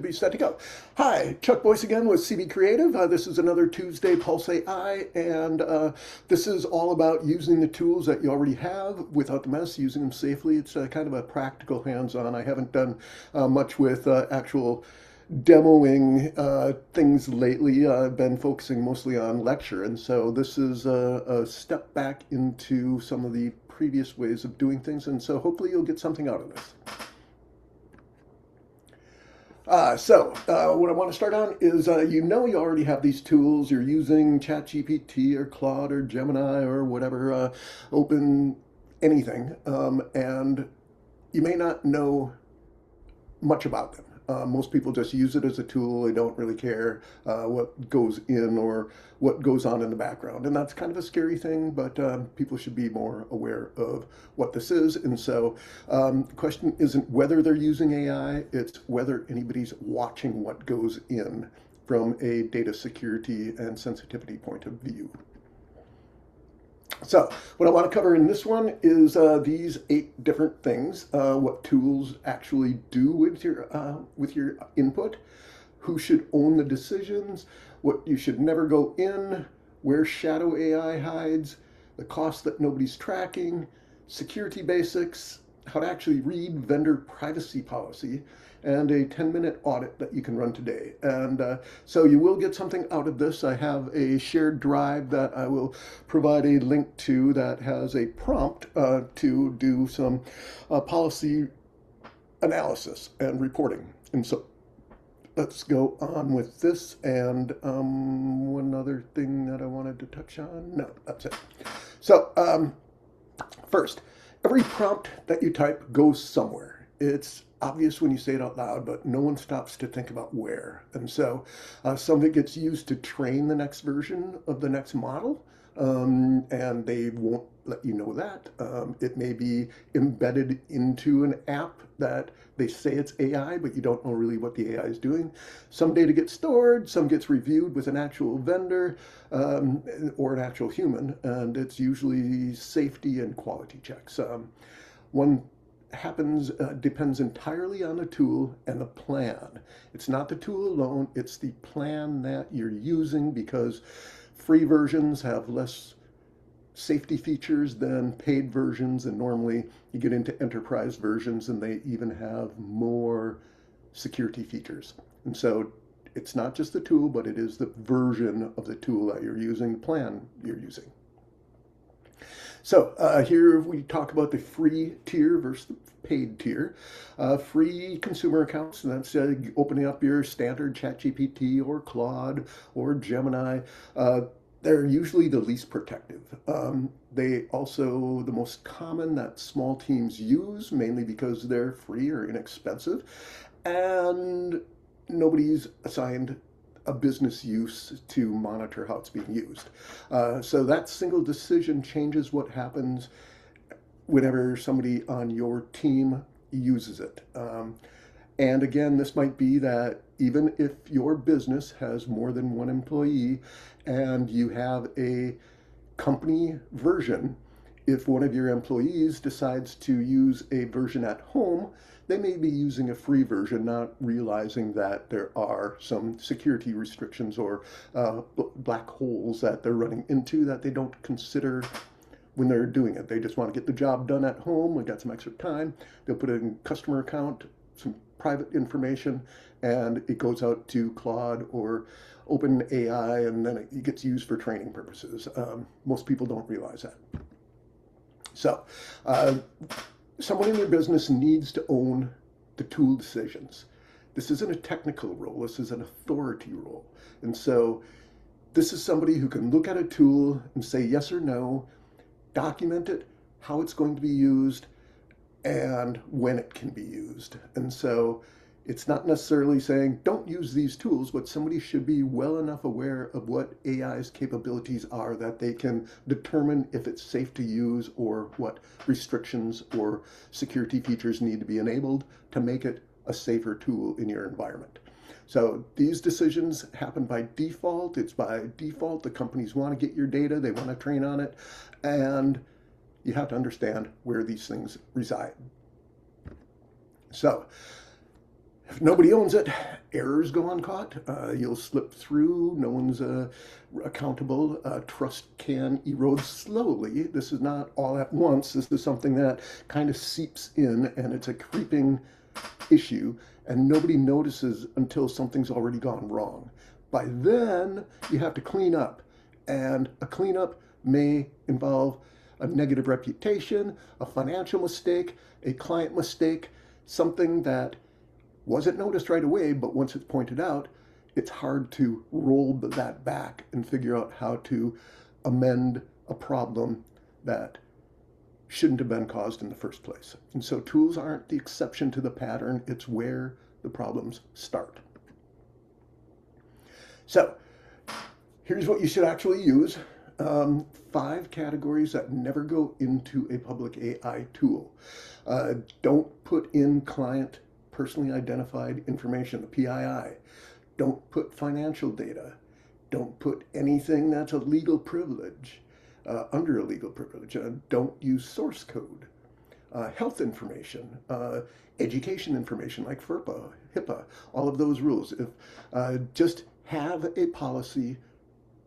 Be set to go. Hi, Chuck Boyce again with CB Creative. This is another Tuesday Pulse AI, and this is all about using the tools that you already have without the mess, using them safely. It's kind of a practical hands-on. I haven't done much with actual demoing things lately. I've been focusing mostly on lecture, and so this is a step back into some of the previous ways of doing things, and so hopefully you'll get something out of this. What I want to start on is you already have these tools. You're using ChatGPT or Claude or Gemini or whatever, open anything, and you may not know much about them. Most people just use it as a tool. They don't really care what goes in or what goes on in the background. And that's kind of a scary thing, but people should be more aware of what this is. And so the question isn't whether they're using AI, it's whether anybody's watching what goes in from a data security and sensitivity point of view. So what I want to cover in this one is these 8 different things, what tools actually do with your input, who should own the decisions, what you should never go in, where shadow AI hides, the cost that nobody's tracking, security basics, how to actually read vendor privacy policy, and a 10-minute audit that you can run today. And so you will get something out of this. I have a shared drive that I will provide a link to that has a prompt to do some policy analysis and reporting. And so let's go on with this. And one other thing that I wanted to touch on. No, that's it. So first, every prompt that you type goes somewhere. It's obvious when you say it out loud, but no one stops to think about where. And so some of it gets used to train the next version of the next model, and they won't let you know that. It may be embedded into an app that they say it's AI, but you don't know really what the AI is doing. Some data gets stored, some gets reviewed with an actual vendor or an actual human, and it's usually safety and quality checks. One depends entirely on the tool and the plan. It's not the tool alone, it's the plan that you're using, because free versions have less safety features than paid versions, and normally you get into enterprise versions and they even have more security features. And so it's not just the tool, but it is the version of the tool that you're using, the plan you're using. So here we talk about the free tier versus the paid tier. Free consumer accounts, and that's opening up your standard ChatGPT or Claude or Gemini. They're usually the least protective. They also the most common that small teams use, mainly because they're free or inexpensive, and nobody's assigned a business use to monitor how it's being used. So that single decision changes what happens whenever somebody on your team uses it. And again, this might be that even if your business has more than one employee and you have a company version, if one of your employees decides to use a version at home, they may be using a free version, not realizing that there are some security restrictions or black holes that they're running into that they don't consider when they're doing it. They just want to get the job done at home. We've got some extra time. They'll put it in customer account, some private information, and it goes out to Claude or OpenAI, and then it gets used for training purposes. Most people don't realize that. So someone in your business needs to own the tool decisions. This isn't a technical role, this is an authority role. And so this is somebody who can look at a tool and say yes or no, document it, how it's going to be used, and when it can be used. And so it's not necessarily saying don't use these tools, but somebody should be well enough aware of what AI's capabilities are that they can determine if it's safe to use or what restrictions or security features need to be enabled to make it a safer tool in your environment. So these decisions happen by default. It's by default. The companies want to get your data, they want to train on it, and you have to understand where these things reside. So If nobody owns it, errors go uncaught. You'll slip through. No one's accountable. Trust can erode slowly. This is not all at once. This is something that kind of seeps in, and it's a creeping issue, and nobody notices until something's already gone wrong. By then, you have to clean up, and a cleanup may involve a negative reputation, a financial mistake, a client mistake, something that wasn't noticed right away, but once it's pointed out, it's hard to roll that back and figure out how to amend a problem that shouldn't have been caused in the first place. And so tools aren't the exception to the pattern, it's where the problems start. So here's what you should actually use. 5 categories that never go into a public AI tool. Don't put in client personally identified information, the PII. Don't put financial data. Don't put anything that's a legal privilege, under a legal privilege. Don't use source code. Health information, education information like FERPA, HIPAA, all of those rules. If just have a policy,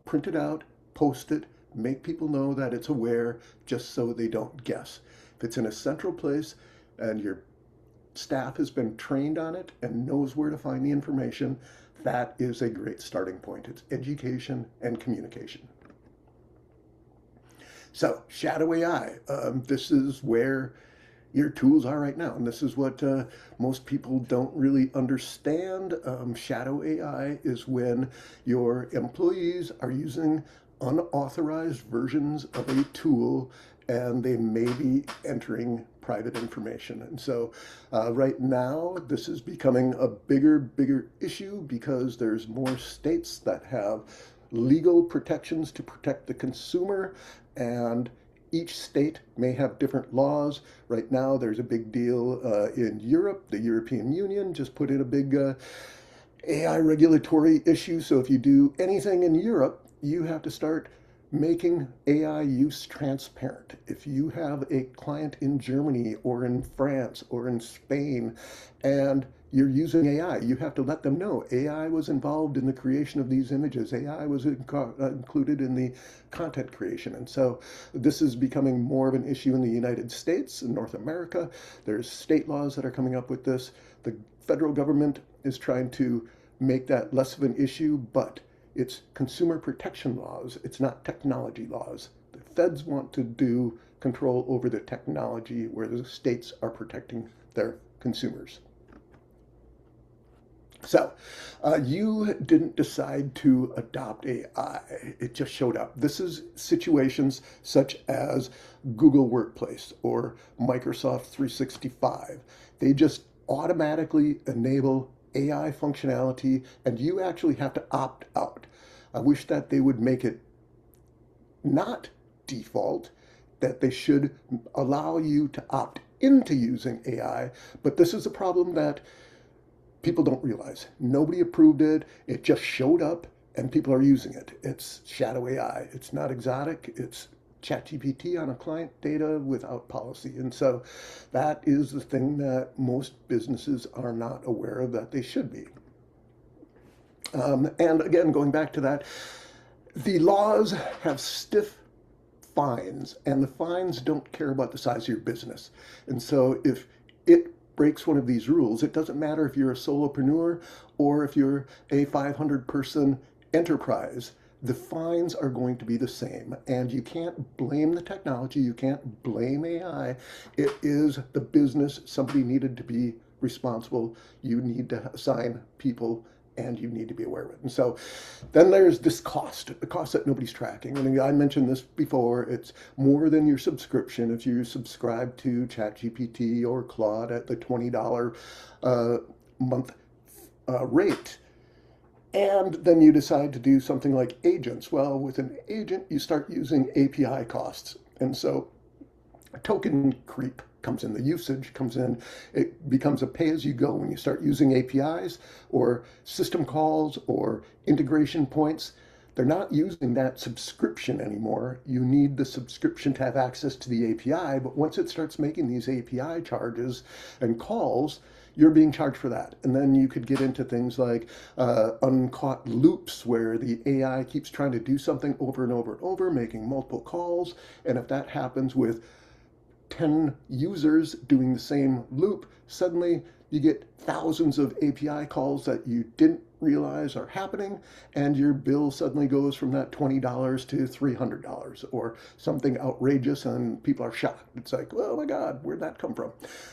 print it out, post it, make people know that it's aware, just so they don't guess. If it's in a central place and your staff has been trained on it and knows where to find the information, that is a great starting point. It's education and communication. So, shadow AI. This is where your tools are right now, and this is what most people don't really understand. Shadow AI is when your employees are using unauthorized versions of a tool and they may be entering private information. And so right now, this is becoming a bigger issue because there's more states that have legal protections to protect the consumer, and each state may have different laws. Right now, there's a big deal in Europe. The European Union just put in a big AI regulatory issue. So if you do anything in Europe, you have to start making AI use transparent. If you have a client in Germany or in France or in Spain and you're using AI, you have to let them know AI was involved in the creation of these images. AI was included in the content creation. And so this is becoming more of an issue in the United States and North America. There's state laws that are coming up with this. The federal government is trying to make that less of an issue, but it's consumer protection laws. It's not technology laws. The feds want to do control over the technology where the states are protecting their consumers. So you didn't decide to adopt AI. It just showed up. This is situations such as Google Workplace or Microsoft 365. They just automatically enable AI functionality, and you actually have to opt out. I wish that they would make it not default, that they should allow you to opt into using AI, but this is a problem that people don't realize. Nobody approved it, it just showed up, and people are using it. It's shadow AI. It's not exotic, it's ChatGPT on a client data without policy. And so that is the thing that most businesses are not aware of that they should be. And again, going back to that, the laws have stiff fines, and the fines don't care about the size of your business. And so if it breaks one of these rules, it doesn't matter if you're a solopreneur or if you're a 500-person enterprise, the fines are going to be the same. And you can't blame the technology, you can't blame AI. It is the business. Somebody needed to be responsible. You need to assign people, and you need to be aware of it. And so then there's this cost, the cost that nobody's tracking. And I mentioned this before, it's more than your subscription. If you subscribe to ChatGPT or Claude at the $20 month rate, and then you decide to do something like agents. Well, with an agent, you start using API costs. And so token creep comes in, the usage comes in, it becomes a pay-as-you-go when you start using APIs or system calls or integration points. They're not using that subscription anymore. You need the subscription to have access to the API, but once it starts making these API charges and calls, you're being charged for that. And then you could get into things like uncaught loops where the AI keeps trying to do something over and over and over, making multiple calls. And if that happens with 10 users doing the same loop, suddenly you get thousands of API calls that you didn't realize are happening, and your bill suddenly goes from that $20 to $300 or something outrageous, and people are shocked. It's like, oh my God, where'd that come from?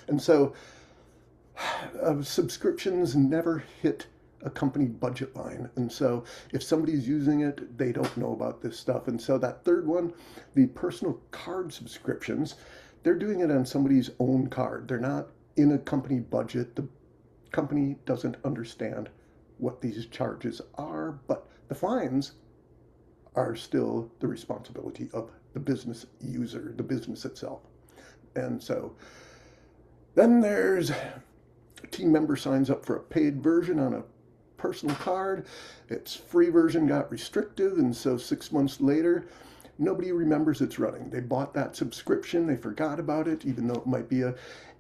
And so subscriptions never hit a company budget line. And so if somebody's using it, they don't know about this stuff. And so that third one, the personal card subscriptions, they're doing it on somebody's own card. They're not in a company budget. The company doesn't understand what these charges are, but the fines are still the responsibility of the business user, the business itself. And so then there's a team member signs up for a paid version on a personal card. Its free version got restrictive, and so 6 months later, nobody remembers it's running. They bought that subscription, they forgot about it, even though it might be a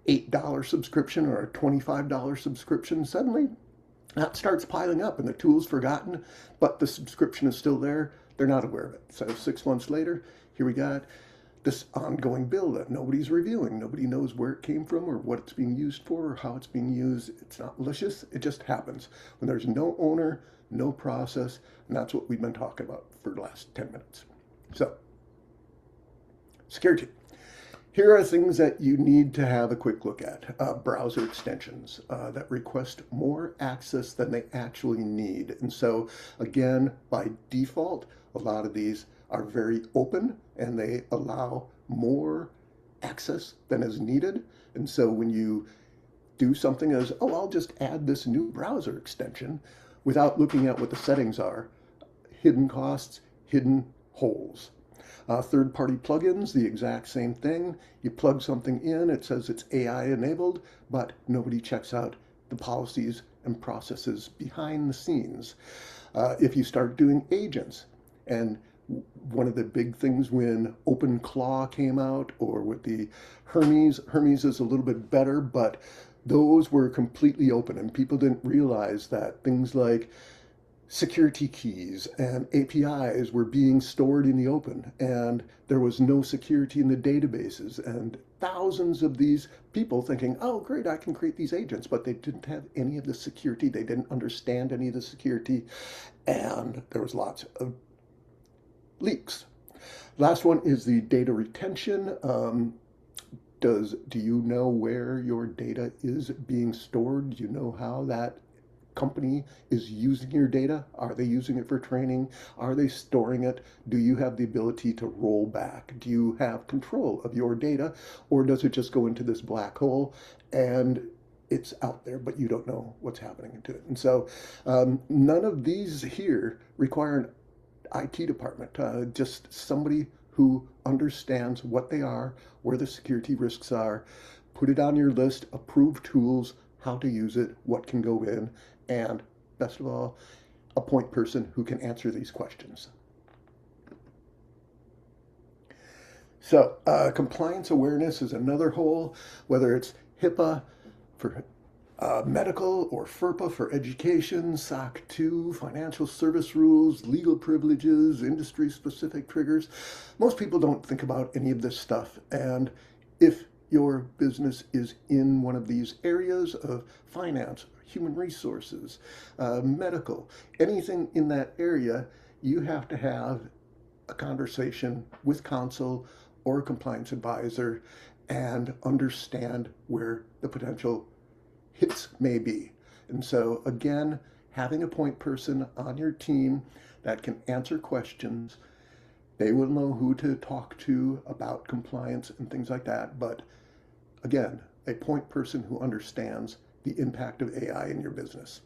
$8 subscription or a $25 subscription. Suddenly, that starts piling up and the tool's forgotten, but the subscription is still there. They're not aware of it. So 6 months later, here we got this ongoing bill that nobody's reviewing. Nobody knows where it came from or what it's being used for or how it's being used. It's not malicious. It just happens when there's no owner, no process, and that's what we've been talking about for the last 10 minutes. So, security. Here are things that you need to have a quick look at. Browser extensions that request more access than they actually need. And so, again, by default, a lot of these are very open and they allow more access than is needed. And so when you do something as, oh, I'll just add this new browser extension without looking at what the settings are, hidden costs, hidden holes. Third-party plugins, the exact same thing. You plug something in, it says it's AI enabled, but nobody checks out the policies and processes behind the scenes. If you start doing agents, and one of the big things when OpenClaw came out, or with the Hermes is a little bit better, but those were completely open, and people didn't realize that things like security keys and APIs were being stored in the open, and there was no security in the databases, and thousands of these people thinking, oh great, I can create these agents, but they didn't have any of the security, they didn't understand any of the security, and there was lots of leaks. Last one is the data retention. Do you know where your data is being stored? Do you know how that company is using your data? Are they using it for training? Are they storing it? Do you have the ability to roll back? Do you have control of your data? Or does it just go into this black hole and it's out there, but you don't know what's happening to it? And so none of these here require an IT department, just somebody who understands what they are, where the security risks are, put it on your list, approve tools, how to use it, what can go in, and best of all, a point person who can answer these questions. So compliance awareness is another hole, whether it's HIPAA for medical or FERPA for education, SOC 2, financial service rules, legal privileges, industry-specific triggers. Most people don't think about any of this stuff, and if your business is in one of these areas of finance, human resources, medical, anything in that area, you have to have a conversation with counsel or a compliance advisor and understand where the potential hits may be. And so again, having a point person on your team that can answer questions, they will know who to talk to about compliance and things like that. But again, a point person who understands the impact of AI in your business.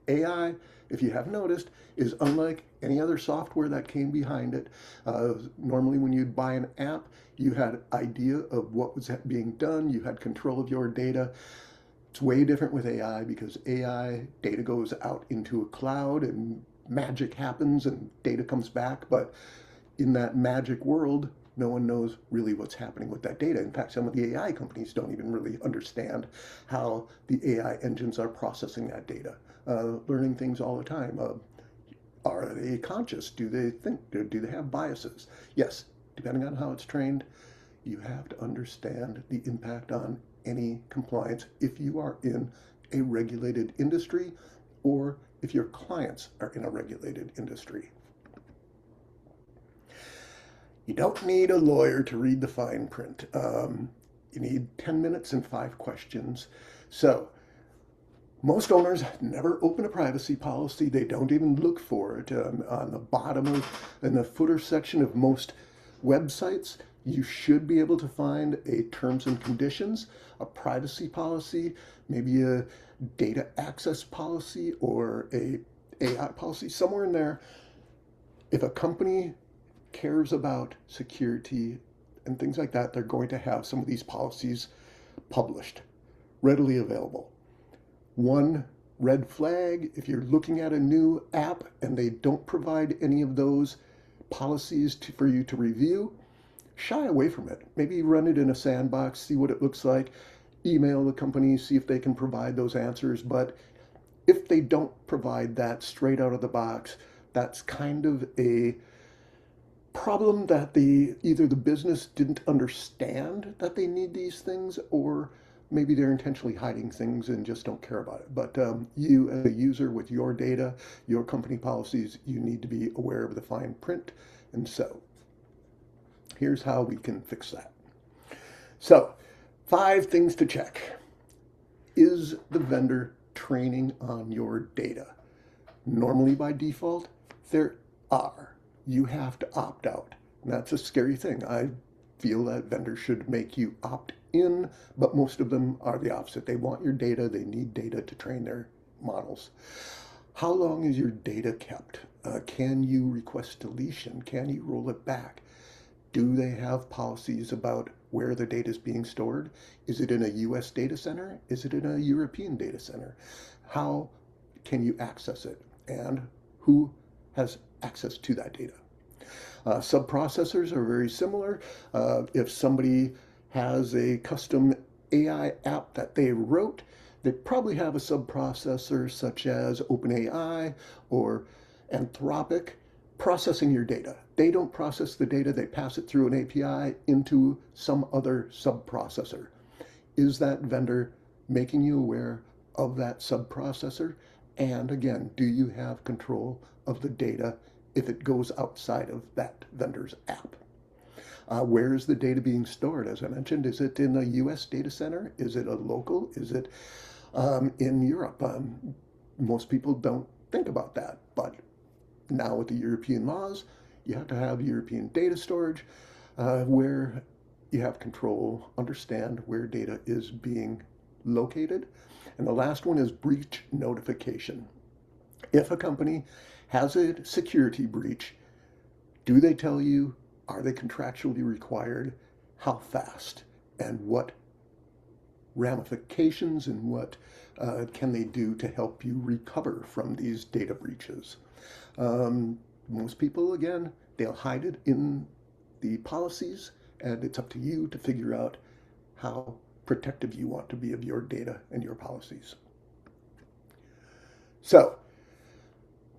AI, if you have noticed, is unlike any other software that came behind it. Normally when you'd buy an app, you had an idea of what was being done, you had control of your data. It's way different with AI because AI data goes out into a cloud and magic happens and data comes back. But in that magic world, no one knows really what's happening with that data. In fact, some of the AI companies don't even really understand how the AI engines are processing that data, learning things all the time. Are they conscious? Do they think? Do they have biases? Yes, depending on how it's trained, you have to understand the impact on any compliance if you are in a regulated industry or if your clients are in a regulated industry. You don't need a lawyer to read the fine print. You need 10 minutes and 5 questions. So most owners never open a privacy policy. They don't even look for it. On the bottom in the footer section of most websites, you should be able to find a terms and conditions, a privacy policy, maybe a data access policy or a AI policy, somewhere in there. If a company cares about security and things like that, they're going to have some of these policies published, readily available. One red flag, if you're looking at a new app and they don't provide any of those policies for you to review, shy away from it. Maybe run it in a sandbox, see what it looks like, email the company, see if they can provide those answers. But if they don't provide that straight out of the box, that's kind of a problem that either the business didn't understand that they need these things, or maybe they're intentionally hiding things and just don't care about it. But you as a user with your data, your company policies, you need to be aware of the fine print. And so here's how we can fix that. So 5 things to check. Is the vendor training on your data? Normally by default, there are. You have to opt out. And that's a scary thing. I feel that vendors should make you opt in, but most of them are the opposite. They want your data. They need data to train their models. How long is your data kept? Can you request deletion? Can you roll it back? Do they have policies about where the data is being stored? Is it in a US data center? Is it in a European data center? How can you access it? And who has access to that data? Subprocessors are very similar. If somebody has a custom AI app that they wrote, they probably have a subprocessor such as OpenAI or Anthropic processing your data. They don't process the data, they pass it through an API into some other subprocessor. Is that vendor making you aware of that subprocessor? And again, do you have control of the data if it goes outside of that vendor's app? Where is the data being stored? As I mentioned, is it in a US data center? Is it a local? Is it in Europe? Most people don't think about that, but now with the European laws, you have to have European data storage where you have control, understand where data is being located. And the last one is breach notification. If a company has a security breach, do they tell you? Are they contractually required? How fast? And what ramifications and what can they do to help you recover from these data breaches? Most people, again, they'll hide it in the policies, and it's up to you to figure out how protective you want to be of your data and your policies. So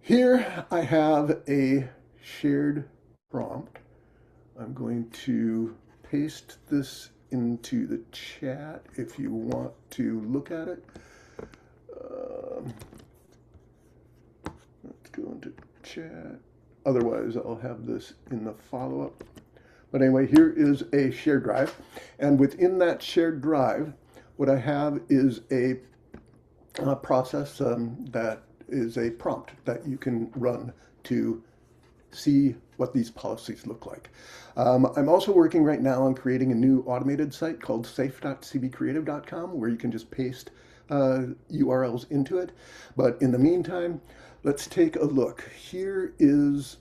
here I have a shared prompt. I'm going to paste this into the chat if you want to look at it. Let's go into chat. Otherwise, I'll have this in the follow-up. But anyway, here is a shared drive. And within that shared drive, what I have is a process that is a prompt that you can run to see what these policies look like. I'm also working right now on creating a new automated site called safe.cbcreative.com where you can just paste URLs into it. But in the meantime, let's take a look. Here is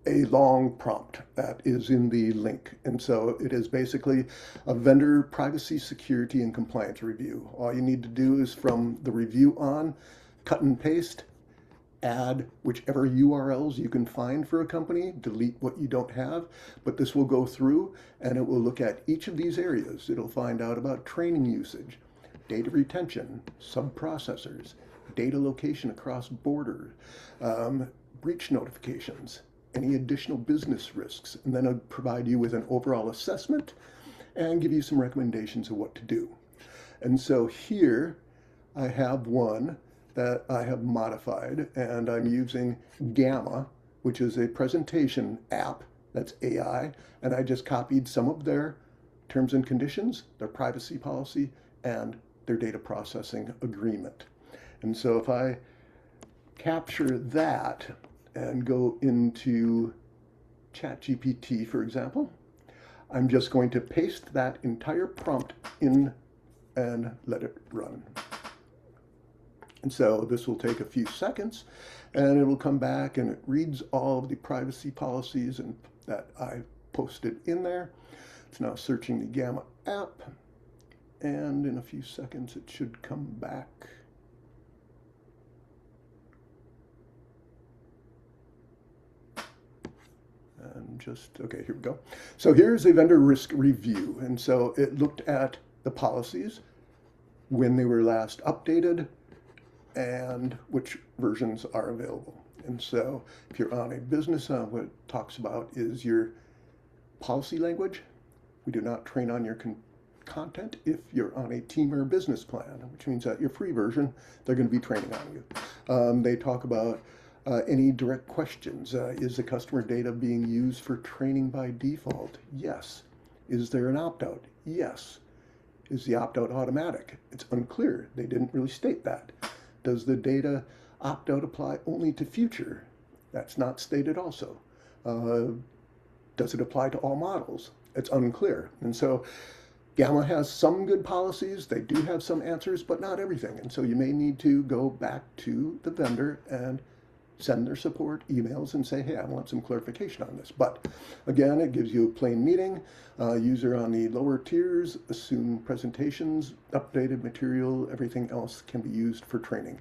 a long prompt that is in the link. And so it is basically a vendor privacy, security, and compliance review. All you need to do is from the review on, cut and paste, add whichever URLs you can find for a company, delete what you don't have, but this will go through and it will look at each of these areas. It'll find out about training usage, data retention, sub-processors, data location across borders, breach notifications, any additional business risks, and then it'll provide you with an overall assessment and give you some recommendations of what to do. And so here I have one that I have modified, and I'm using Gamma, which is a presentation app that's AI, and I just copied some of their terms and conditions, their privacy policy, and their data processing agreement. And so if I capture that and go into ChatGPT, for example, I'm just going to paste that entire prompt in and let it run. And so this will take a few seconds and it will come back and it reads all of the privacy policies and that I posted in there. It's now searching the Gamma app, and in a few seconds it should come back. And just, okay, here we go. So here's a vendor risk review. And so it looked at the policies, when they were last updated, and which versions are available. And so if you're on a business, what it talks about is your policy language. We do not train on your content if you're on a team or business plan, which means that your free version, they're going to be training on you. They talk about any direct questions. Is the customer data being used for training by default? Yes. Is there an opt-out? Yes. Is the opt-out automatic? It's unclear. They didn't really state that. Does the data opt-out apply only to future? That's not stated also. Does it apply to all models? It's unclear. And so Gamma has some good policies. They do have some answers, but not everything. And so you may need to go back to the vendor and send their support emails and say, hey, I want some clarification on this. But again, it gives you a plain meaning. User on the lower tiers, assume presentations, updated material, everything else can be used for training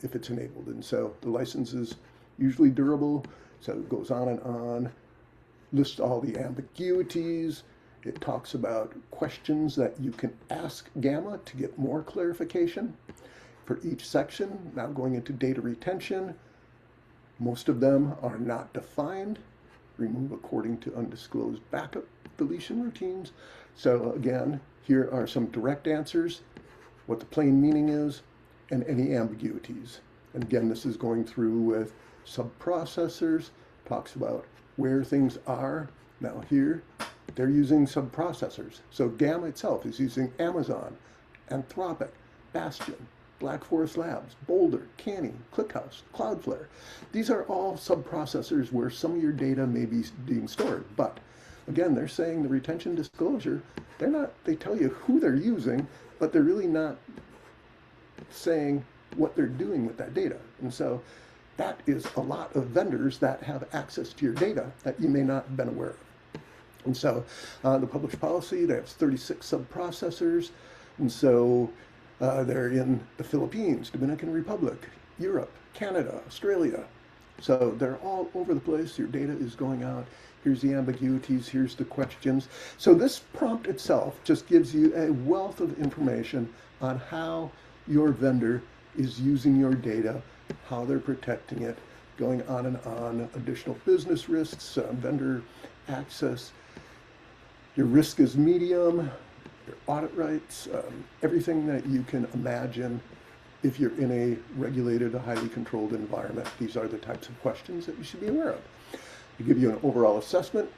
if it's enabled. And so the license is usually durable. So it goes on, lists all the ambiguities. It talks about questions that you can ask Gamma to get more clarification for each section. Now going into data retention, most of them are not defined. Remove according to undisclosed backup deletion routines. So again, here are some direct answers, what the plain meaning is, and any ambiguities. And again, this is going through with sub-processors, talks about where things are. Now here, they're using sub-processors. So Gamma itself is using Amazon, Anthropic, Bastion, Black Forest Labs, Boulder, Canny, ClickHouse, Cloudflare. These are all sub-processors where some of your data may be being stored. But again, they're saying the retention disclosure, they tell you who they're using, but they're really not saying what they're doing with that data. And so that is a lot of vendors that have access to your data that you may not have been aware of. And so the published policy, they have 36 sub-processors. And so they're in the Philippines, Dominican Republic, Europe, Canada, Australia. So they're all over the place. Your data is going out. Here's the ambiguities. Here's the questions. So this prompt itself just gives you a wealth of information on how your vendor is using your data, how they're protecting it, going on and on, additional business risks, vendor access. Your risk is medium, your audit rights, everything that you can imagine if you're in a regulated, a highly controlled environment. These are the types of questions that you should be aware of. They give you an overall assessment,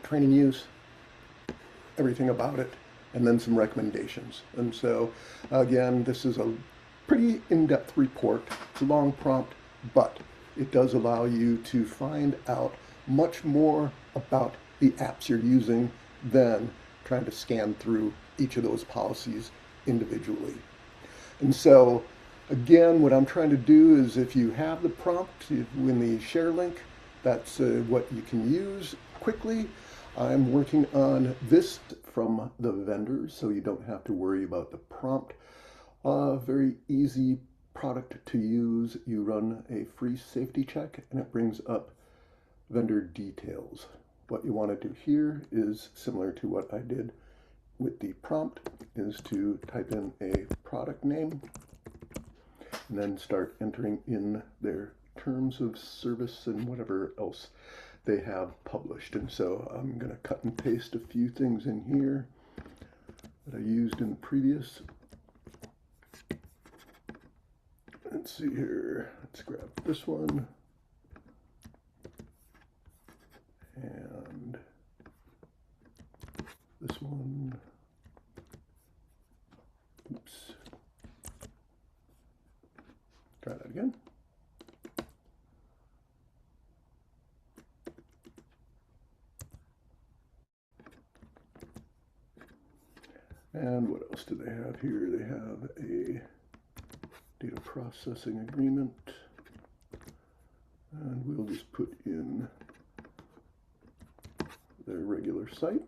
training use, everything about it, and then some recommendations. And so, again, this is a pretty in-depth report. It's a long prompt, but it does allow you to find out much more about the apps you're using than trying to scan through each of those policies individually. And so, again, what I'm trying to do is if you have the prompt in the share link, that's what you can use quickly. I'm working on this from the vendors, so you don't have to worry about the prompt. Very easy product to use, you run a free safety check and it brings up vendor details. What you want to do here is similar to what I did with the prompt, is to type in a product name and then start entering in their terms of service and whatever else they have published. And so I'm going to cut and paste a few things in here that I used in the previous. Let's see here. Let's grab this one. And this one. Oops. Try that again. And what else do they have here? They have a data processing agreement. And we'll just put in their regular site.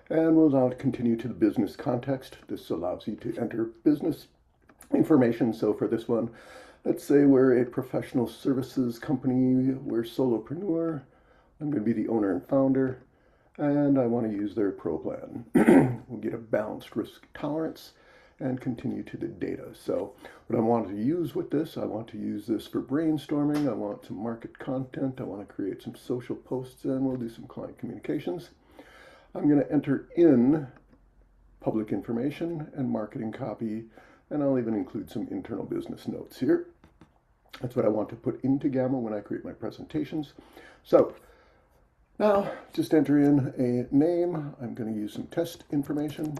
And we'll now continue to the business context. This allows you to enter business information. So for this one, let's say we're a professional services company, we're solopreneur, I'm going to be the owner and founder, and I want to use their pro plan. We'll get a balanced risk tolerance and continue to the data. So what I want to use with this, I want to use this for brainstorming, I want to market content, I want to create some social posts, and we'll do some client communications. I'm going to enter in public information and marketing copy, and I'll even include some internal business notes here. That's what I want to put into Gamma when I create my presentations. So now just enter in a name. I'm going to use some test information.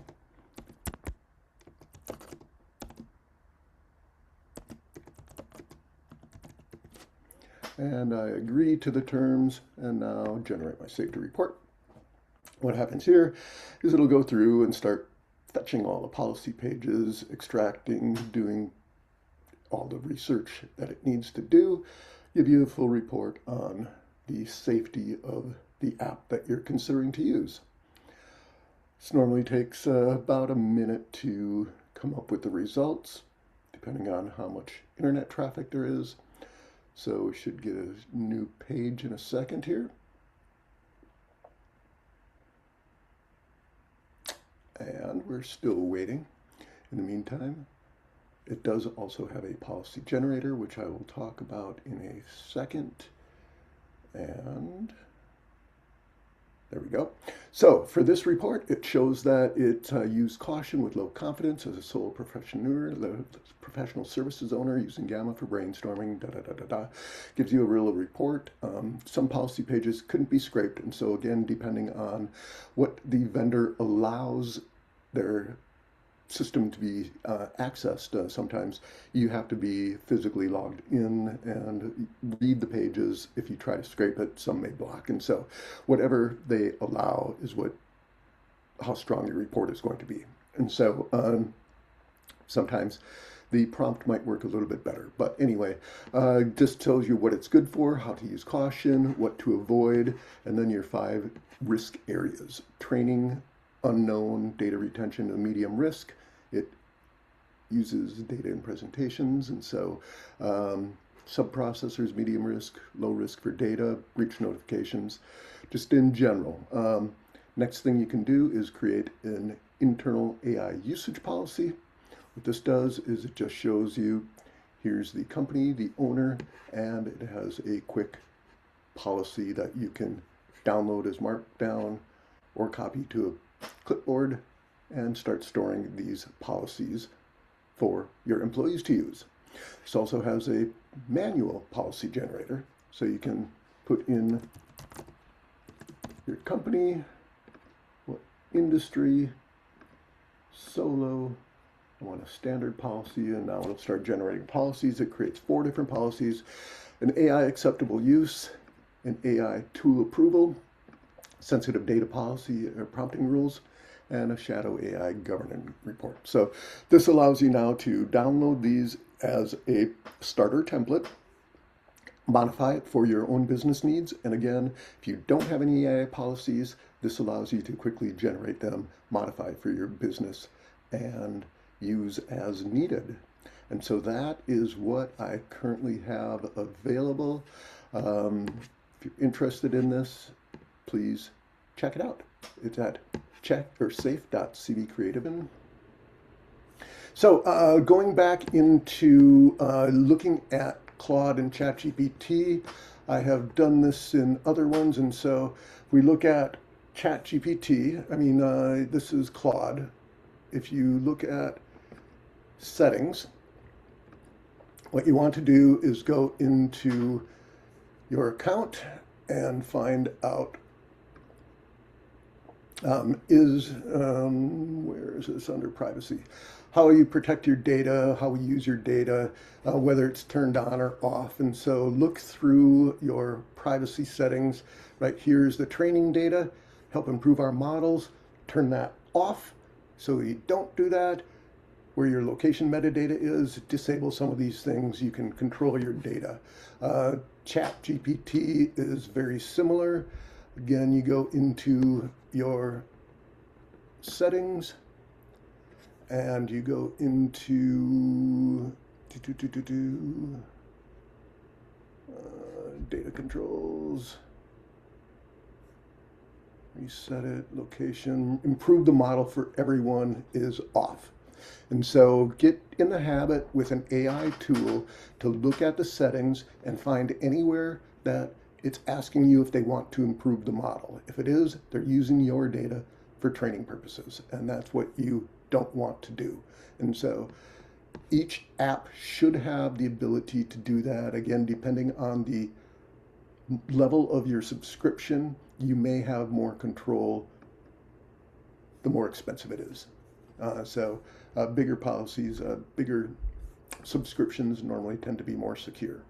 And I agree to the terms, and now generate my safety report. What happens here is it'll go through and start fetching all the policy pages, extracting, doing all the research that it needs to do, give you a full report on the safety of the app that you're considering to use. This normally takes about a minute to come up with the results, depending on how much internet traffic there is. So we should get a new page in a second here. And we're still waiting. In the meantime, it does also have a policy generator, which I will talk about in a second. And there we go. So for this report, it shows that it used caution with low confidence as a sole professional services owner using Gamma for brainstorming, Gives you a real report. Some policy pages couldn't be scraped. And so again, depending on what the vendor allows their system to be accessed, sometimes you have to be physically logged in and read the pages. If you try to scrape it, some may block. And so whatever they allow is how strong your report is going to be. And so sometimes the prompt might work a little bit better. But anyway, this tells you what it's good for, how to use caution, what to avoid, and then your 5 risk areas: training, unknown, data retention, and medium risk. It uses data in presentations, and so subprocessors, medium risk, low risk for data, breach notifications, just in general. Next thing you can do is create an internal AI usage policy. What this does is it just shows you, here's the company, the owner, and it has a quick policy that you can download as Markdown or copy to a clipboard and start storing these policies for your employees to use. This also has a manual policy generator, so you can put in your company, what industry, solo. I want a standard policy, and now it'll start generating policies. It creates 4 different policies: an AI acceptable use, an AI tool approval, sensitive data policy or prompting rules, and a shadow AI governance report. So this allows you now to download these as a starter template, modify it for your own business needs. And again, if you don't have any AI policies, this allows you to quickly generate them, modify for your business, and use as needed. And so that is what I currently have available. If you're interested in this, please check it out. It's at safe.cvcreative. So going back into looking at Claude and ChatGPT, I have done this in other ones, and so if we look at ChatGPT, this is Claude. If you look at settings, what you want to do is go into your account and find out where is this under privacy? How you protect your data, how we use your data, whether it's turned on or off. And so look through your privacy settings. Right here's the training data, help improve our models. Turn that off so you don't do that. Where your location metadata is, disable some of these things. You can control your data. ChatGPT is very similar. Again, you go into your settings and you go into data controls, reset it, location, improve the model for everyone is off. And so get in the habit with an AI tool to look at the settings and find anywhere that it's asking you if they want to improve the model. If it is, they're using your data for training purposes, and that's what you don't want to do. And so each app should have the ability to do that. Again, depending on the level of your subscription, you may have more control the more expensive it is. Bigger policies, bigger subscriptions normally tend to be more secure.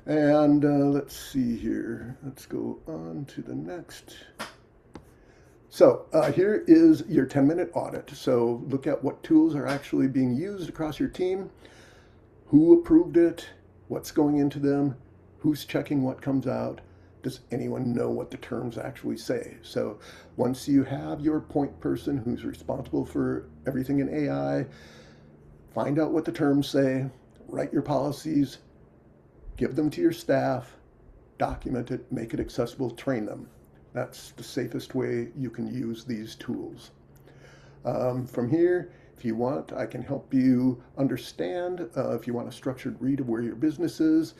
And let's see here. Let's go on to the next. So here is your 10-minute audit. So look at what tools are actually being used across your team, who approved it, what's going into them, who's checking what comes out. Does anyone know what the terms actually say? So once you have your point person who's responsible for everything in AI, find out what the terms say, write your policies, give them to your staff, document it, make it accessible, train them. That's the safest way you can use these tools. From here, if you want, I can help you understand if you want a structured read of where your business is.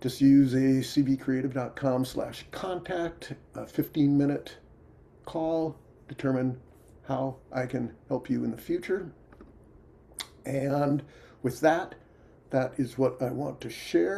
Just use a cvcreative.com/contact, a 15-minute call, determine how I can help you in the future. And with that, that is what I want to share.